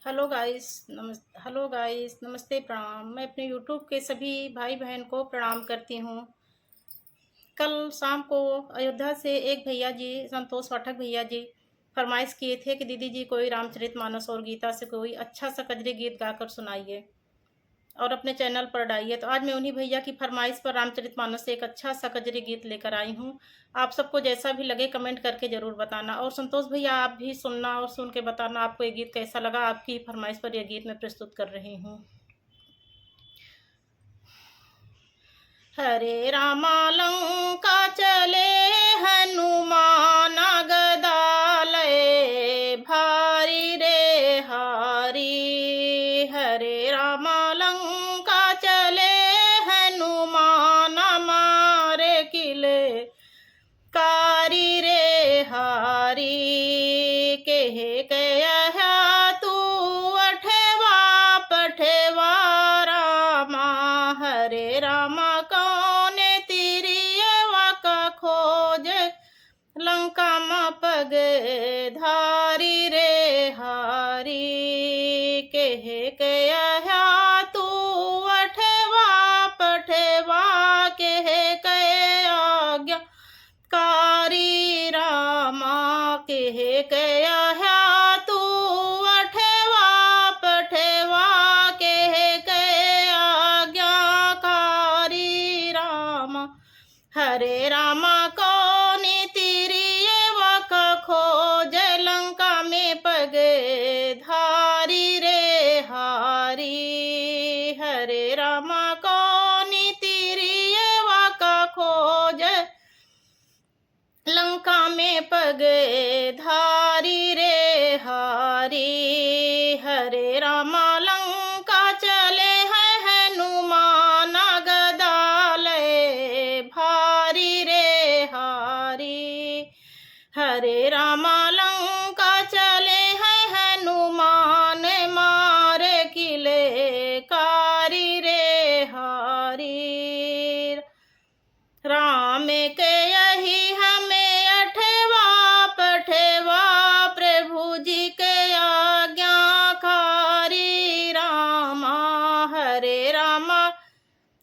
Hello guys, नमस्ते, प्रणाम। मैं अपने यूट्यूब के सभी भाई बहन को प्रणाम करती हूँ। कल शाम को अयोध्या से एक भैया जी, संतोष पाठक भैया जी, फरमाइश किए थे कि दीदी जी कोई रामचरितमानस और गीता से कोई अच्छा सा कजरी गीत गाकर सुनाइए और अपने चैनल पर डालिए। तो आज मैं उन्हीं भैया की फरमाइश पर रामचरितमानस से एक अच्छा सा कजरी गीत लेकर आई हूँ। आप सबको जैसा भी लगे कमेंट करके ज़रूर बताना। और संतोष भैया, आप भी सुनना और सुन के बताना आपको ये गीत कैसा लगा। आपकी फरमाइश पर यह गीत मैं प्रस्तुत कर रही हूँ। हरे रामा लंका चले हनुमान गदा लए भारी रे हारी। हरे रामा लंका चले हनुमान मारे किले कारी रे हारी। कहे कया तू अठवा पठवा रामा। हरे रामा कौन तिरियवा का खोज लंका मा पग धारी रे हारी। कहे कया तू अठवा पठवा कहे कया आज्ञा कारी रामा। कहे कया तू अठवा पठवा कहे कया आज्ञाकारी रामा। हरे रामा कौन तिरियवा का खोज लंका में पग धारी रे हारी। हरे रामा कौन तिरियवा का खोज लंका में पग धारी रे हारी। हरे रामा लंका चले हैं हनुमान गदा लए भारी रे हारी। हरे रामा लंका चले हैं हनुमान मारे किले कारी रे हारी। राम के यही हमें अठवा पठवा प्रभु जी के आज्ञाकारी रामा। हरे रामा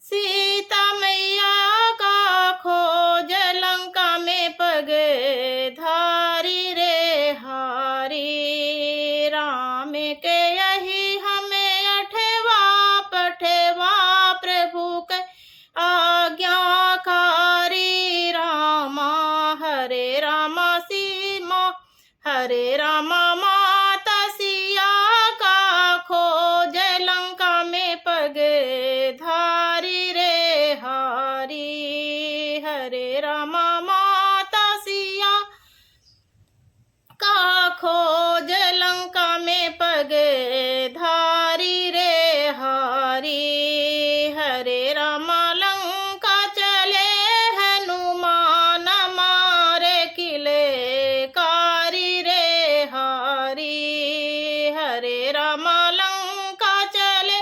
सीता मैया का खोज लंका में पग धारी रे हारी। राम के यही हमें अठवा पठवा प्रभु के आज्ञाकारी रामा। हरे रामा सीमा हरे रामा माता सिया का खोज लंका में पग धारी रे हारी। हरे रामा माता सिया का खोज लंका में पग धारी रे हारी। हरे रामा लंका चले हनुमान मारे किले कारी रे हारी। हरे रामा लंका चले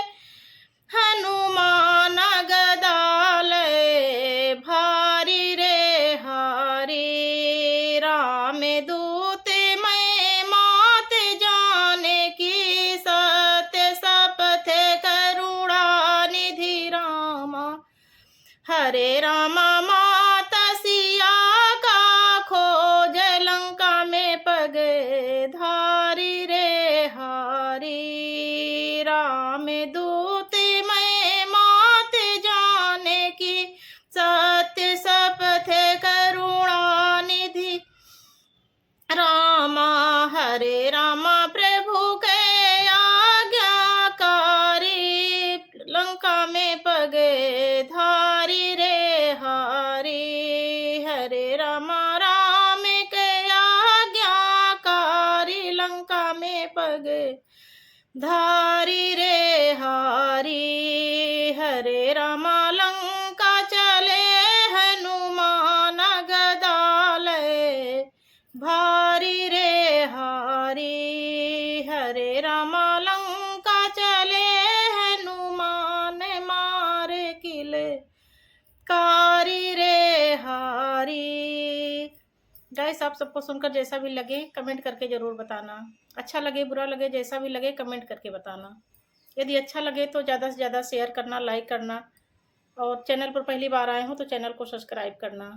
हनुमान गदा लए भारी रे हारी। राम दूत मैं मात जाने की सत्य शपथ करुणा निधि रामा। हरे रामा माता सिया का खोज लंका में पग धारी रे हारी। राम दूत मैं मात जाने की सत्य शपथ करुणा निधि रामा। हरे रामा प्रभु के आज्ञाकारी लंका में पग धारी रे हारी। हरे रामा राम के आज्ञाकारी लंका में पग धारी रे हारी। हरे रामा लंका चले हनुमान गदा लए भारी रे हारी। हरे रामा लंका चले हनुमान मारे किले कारी रे हारी। गाइस, आप सबको सुनकर जैसा भी लगे कमेंट करके ज़रूर बताना। अच्छा लगे, बुरा लगे, जैसा भी लगे कमेंट करके बताना। यदि अच्छा लगे तो ज़्यादा से ज़्यादा शेयर करना, लाइक करना और चैनल पर पहली बार आए हो तो चैनल को सब्सक्राइब करना।